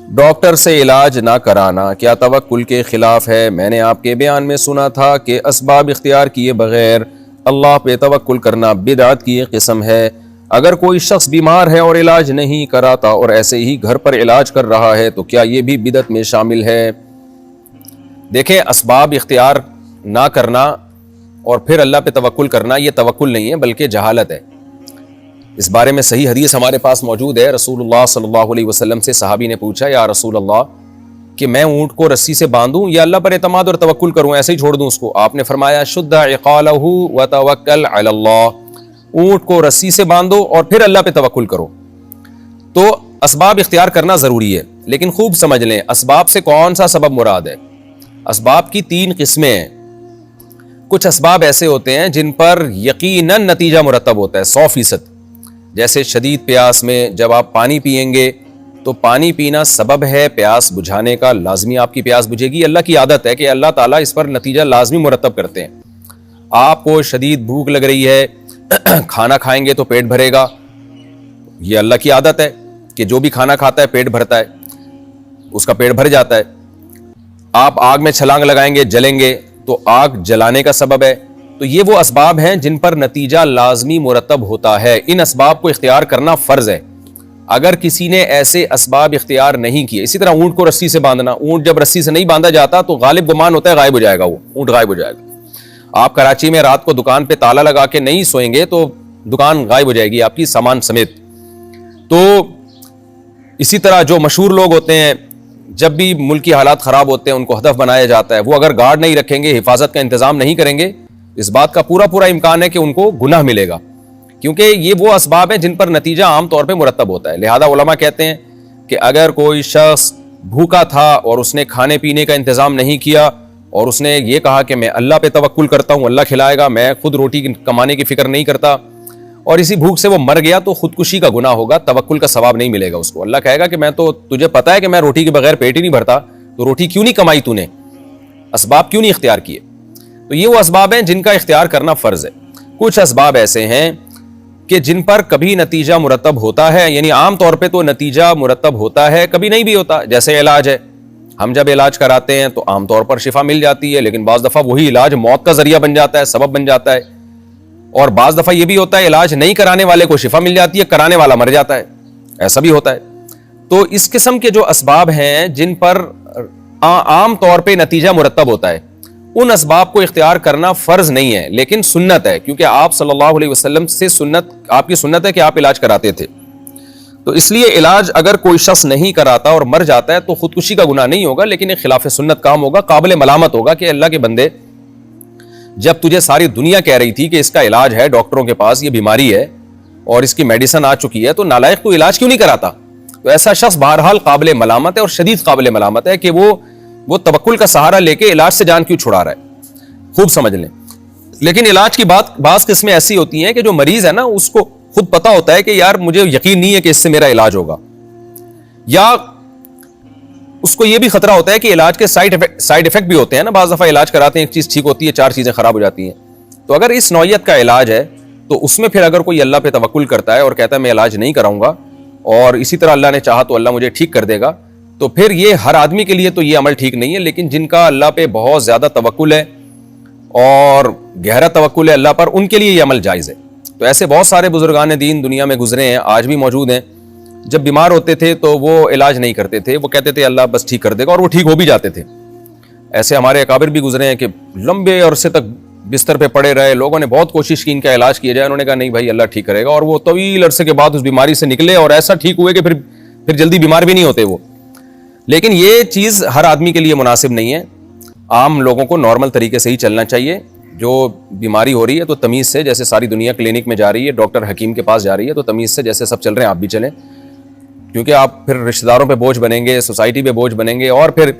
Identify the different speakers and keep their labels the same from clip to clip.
Speaker 1: Doctor سے علاج نہ کرانا کیا توکل کے خلاف ہے؟ میں نے آپ کے بیان میں سنا تھا کہ اسباب اختیار کیے بغیر اللہ پہ توکل کرنا بدعت کی ایک قسم ہے۔ اگر کوئی شخص بیمار ہے اور علاج نہیں کراتا اور ایسے ہی گھر پر علاج کر رہا ہے تو کیا یہ بھی بدعت میں شامل ہے؟ دیکھیں، اسباب اختیار نہ کرنا اور پھر اللہ پہ توکل کرنا یہ توکل نہیں ہے بلکہ جہالت ہے۔ اس بارے میں صحیح حدیث ہمارے پاس موجود ہے۔ رسول اللہ صلی اللہ علیہ وسلم سے صحابی نے پوچھا، یا رسول اللہ کہ میں اونٹ کو رسی سے باندھوں یا اللہ پر اعتماد اور توکل کروں، ایسے ہی چھوڑ دوں اس کو؟ آپ نے فرمایا، شد عقالہ وتوکل علی اللہ، اونٹ کو رسی سے باندھو اور پھر اللہ پہ توکل کرو۔ تو اسباب اختیار کرنا ضروری ہے، لیکن خوب سمجھ لیں اسباب سے کون سا سبب مراد ہے۔ اسباب کی 3 قسمیں ہیں۔ کچھ اسباب ایسے ہوتے ہیں جن پر یقیناً نتیجہ مرتب ہوتا ہے 100%، جیسے شدید پیاس میں جب آپ پانی پئیں گے تو پانی پینا سبب ہے پیاس بجھانے کا، لازمی آپ کی پیاس بجھے گی۔ اللہ کی عادت ہے کہ اللہ تعالیٰ اس پر نتیجہ لازمی مرتب کرتے ہیں۔ آپ کو شدید بھوک لگ رہی ہے، کھانا کھائیں گے تو پیٹ بھرے گا، یہ اللہ کی عادت ہے کہ جو بھی کھانا کھاتا ہے پیٹ بھرتا ہے، اس کا پیٹ بھر جاتا ہے۔ آپ آگ میں چھلانگ لگائیں گے، جلیں گے تو آگ جلانے کا سبب ہے۔ تو یہ وہ اسباب ہیں جن پر نتیجہ لازمی مرتب ہوتا ہے، ان اسباب کو اختیار کرنا فرض ہے۔ اگر کسی نے ایسے اسباب اختیار نہیں کیے، اسی طرح اونٹ کو رسی سے باندھنا، اونٹ جب رسی سے نہیں باندھا جاتا تو غالب گمان ہوتا ہے غائب ہو جائے گا، وہ اونٹ غائب ہو جائے گا۔ آپ کراچی میں رات کو دکان پہ تالا لگا کے نہیں سوئیں گے تو دکان غائب ہو جائے گی آپ کی سامان سمیت۔ تو اسی طرح جو مشہور لوگ ہوتے ہیں، جب بھی ملک کی حالات خراب ہوتے ہیں ان کو ہدف بنایا جاتا ہے، وہ اگر گارڈ نہیں رکھیں گے، حفاظت کا انتظام نہیں کریں گے، اس بات کا پورا امکان ہے کہ ان کو گناہ ملے گا، کیونکہ یہ وہ اسباب ہیں جن پر نتیجہ عام طور پہ مرتب ہوتا ہے۔ لہذا علماء کہتے ہیں کہ اگر کوئی شخص بھوکا تھا اور اس نے کھانے پینے کا انتظام نہیں کیا اور اس نے یہ کہا کہ میں اللہ پہ توکل کرتا ہوں، اللہ کھلائے گا، میں خود روٹی کمانے کی فکر نہیں کرتا، اور اسی بھوک سے وہ مر گیا تو خودکشی کا گناہ ہوگا، توکل کا ثواب نہیں ملے گا اس کو۔ اللہ کہے گا کہ میں تو تجھے پتا ہے کہ میں روٹی کے بغیر پیٹ ہی نہیں بھرتا، تو روٹی کیوں نہیں کمائی تو نے، اسباب کیوں نہیں اختیار کیے؟ تو یہ وہ اسباب ہیں جن کا اختیار کرنا فرض ہے۔ کچھ اسباب ایسے ہیں کہ جن پر کبھی نتیجہ مرتب ہوتا ہے، یعنی عام طور پہ تو نتیجہ مرتب ہوتا ہے، کبھی نہیں بھی ہوتا، جیسے علاج ہے۔ ہم جب علاج کراتے ہیں تو عام طور پر شفا مل جاتی ہے، لیکن بعض دفعہ وہی علاج موت کا ذریعہ بن جاتا ہے، سبب بن جاتا ہے۔ اور بعض دفعہ یہ بھی ہوتا ہے علاج نہیں کرانے والے کو شفا مل جاتی ہے، کرانے والا مر جاتا ہے، ایسا بھی ہوتا ہے۔ تو اس قسم کے جو اسباب ہیں جن پر عام طور پہ نتیجہ مرتب ہوتا ہے، ان اسباب کو اختیار کرنا فرض نہیں ہے، لیکن سنت ہے، کیونکہ آپ صلی اللہ علیہ وسلم سے آپ کی سنت ہے کہ آپ علاج کراتے تھے۔ تو اس لیے علاج اگر کوئی شخص نہیں کراتا اور مر جاتا ہے تو خودکشی کا گناہ نہیں ہوگا، لیکن ایک خلاف سنت کام ہوگا، قابل ملامت ہوگا کہ اللہ کے بندے، جب تجھے ساری دنیا کہہ رہی تھی کہ اس کا علاج ہے، ڈاکٹروں کے پاس یہ بیماری ہے اور اس کی میڈیسن آ چکی ہے، تو نالائق تو علاج کیوں نہیں کراتا؟ تو ایسا شخص بہرحال قابل ملامت ہے، اور شدید قابل ملامت ہے کہ وہ توکل کا سہارا لے کے علاج سے جان کیوں چھڑا رہا ہے۔ خوب سمجھ لیں۔ لیکن علاج کی بعض قسمیں ایسی ہوتی ہیں کہ جو مریض ہے نا، اس کو خود پتا ہوتا ہے کہ یار مجھے یقین نہیں ہے کہ اس سے میرا علاج ہوگا، یا اس کو یہ بھی خطرہ ہوتا ہے کہ علاج کے سائیڈ افیکٹ بھی ہوتے ہیں نا، بعض دفعہ علاج کراتے ہیں ایک چیز ٹھیک ہوتی ہے، 4 چیزیں خراب ہو جاتی ہیں۔ تو اگر اس نوعیت کا علاج ہے تو اس میں پھر اگر کوئی اللہ پہ توکل کرتا ہے اور کہتا ہے میں علاج نہیں کراؤں گا اور اسی طرح اللہ نے چاہا تو اللہ مجھے ٹھیک کر دے گا، تو پھر یہ ہر آدمی کے لیے تو یہ عمل ٹھیک نہیں ہے۔ لیکن جن کا اللہ پہ بہت زیادہ توکل ہے اور گہرا توکل ہے اللہ پر، ان کے لیے یہ عمل جائز ہے۔ تو ایسے بہت سارے بزرگان دین دنیا میں گزرے ہیں، آج بھی موجود ہیں، جب بیمار ہوتے تھے تو وہ علاج نہیں کرتے تھے، وہ کہتے تھے اللہ بس ٹھیک کر دے گا، اور وہ ٹھیک ہو بھی جاتے تھے۔ ایسے ہمارے اکابر بھی گزرے ہیں کہ لمبے عرصے تک بستر پہ پڑے رہے، لوگوں نے بہت کوشش کی ان کا علاج کیا جائے، انہوں نے کہا نہیں بھائی اللہ ٹھیک کرے گا، اور وہ طویل عرصے کے بعد اس بیماری سے نکلے اور ایسا ٹھیک ہوئے کہ پھر جلدی بیمار بھی نہیں ہوتے وہ۔ لیکن یہ چیز ہر آدمی کے لیے مناسب نہیں ہے، عام لوگوں کو نارمل طریقے سے ہی چلنا چاہیے۔ جو بیماری ہو رہی ہے تو تمیز سے، جیسے ساری دنیا کلینک میں جا رہی ہے، ڈاکٹر حکیم کے پاس جا رہی ہے، تو تمیز سے جیسے سب چل رہے ہیں آپ بھی چلیں، کیونکہ آپ پھر رشتہ داروں پہ بوجھ بنیں گے، سوسائٹی پہ بوجھ بنیں گے، اور پھر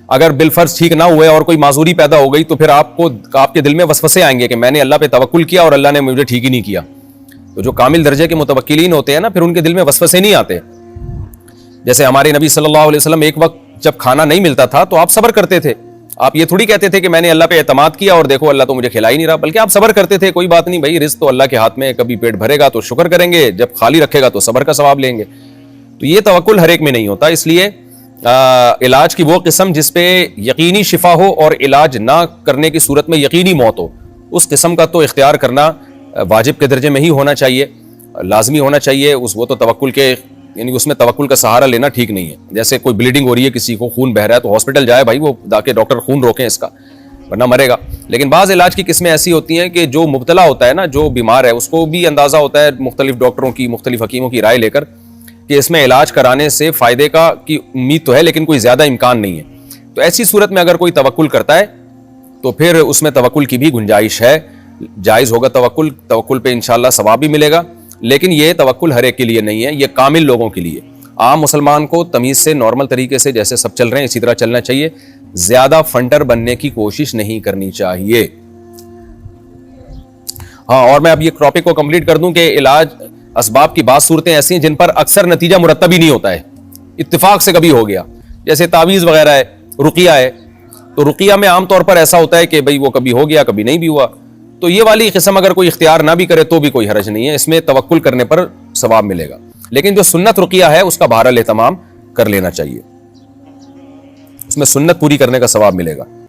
Speaker 1: اگر بالفرض ٹھیک نہ ہوئے اور کوئی معذوری پیدا ہو گئی تو پھر آپ کے دل میں وسوسے آئیں گے کہ میں نے اللہ پہ توکل کیا اور اللہ نے مجھے ٹھیک ہی نہیں کیا۔ تو جو کامل درجے کے متوکلین ہوتے ہیں نا، پھر ان کے دل میں وسوسے نہیں آتے۔ جیسے ہمارے نبی صلی اللہ علیہ وسلم ایک وقت جب کھانا نہیں ملتا تھا تو آپ صبر کرتے تھے، آپ یہ تھوڑی کہتے تھے کہ میں نے اللہ پہ اعتماد کیا اور دیکھو اللہ تو مجھے کھلا ہی نہیں رہا، بلکہ آپ صبر کرتے تھے، کوئی بات نہیں بھائی، رزق تو اللہ کے ہاتھ میں، کبھی پیٹ بھرے گا تو شکر کریں گے، جب خالی رکھے گا تو صبر کا ثواب لیں گے۔ تو یہ توکل ہر ایک میں نہیں ہوتا، اس لیے علاج کی وہ قسم جس پہ یقینی شفا ہو اور علاج نہ کرنے کی صورت میں یقینی موت ہو، اس قسم کا تو اختیار کرنا واجب کے درجے میں ہی ہونا چاہیے، لازمی ہونا چاہیے. وہ تو توکل کے یعنی اس میں توکل کا سہارا لینا ٹھیک نہیں ہے. جیسے کوئی بلیڈنگ ہو رہی ہے، کسی کو خون بہ رہا ہے، تو ہاسپٹل جائے بھائی، وہ تاکہ ڈاکٹر خون روکیں اس کا، ورنہ مرے گا. لیکن بعض علاج کی قسمیں ایسی ہوتی ہیں کہ جو مبتلا ہوتا ہے نا، جو بیمار ہے، اس کو بھی اندازہ ہوتا ہے مختلف ڈاکٹروں کی، مختلف حکیموں کی رائے لے کر کہ اس میں علاج کرانے سے فائدے کی امید تو ہے لیکن کوئی زیادہ امکان نہیں ہے. تو ایسی صورت میں اگر کوئی توکل کرتا ہے تو پھر اس میں توکل کی بھی گنجائش ہے، جائز ہوگا توکل پہ انشاءاللہ ثواب بھی ملے گا. لیکن یہ توکل ہر ایک کے لیے نہیں ہے، یہ کامل لوگوں کے لیے. عام مسلمان کو تمیز سے، نارمل طریقے سے جیسے سب چل رہے ہیں اسی طرح چلنا چاہیے، زیادہ فنڈر بننے کی کوشش نہیں کرنی چاہیے. ہاں، اور میں اب یہ ٹاپک کو کمپلیٹ کر دوں کہ علاج اسباب کی بعض صورتیں ایسی ہیں جن پر اکثر نتیجہ مرتب ہی نہیں ہوتا ہے، اتفاق سے کبھی ہو گیا، جیسے تعویذ وغیرہ ہے، رقیہ ہے. تو رقیہ میں عام طور پر ایسا ہوتا ہے کہ بھئی وہ کبھی ہو گیا کبھی نہیں بھی ہوا. تو یہ والی قسم اگر کوئی اختیار نہ بھی کرے تو بھی کوئی حرج نہیں ہے، اس میں توکل کرنے پر ثواب ملے گا. لیکن جو سنت رقیہ ہے اس کا بہرحال اہتمام کر لینا چاہیے، اس میں سنت پوری کرنے کا ثواب ملے گا.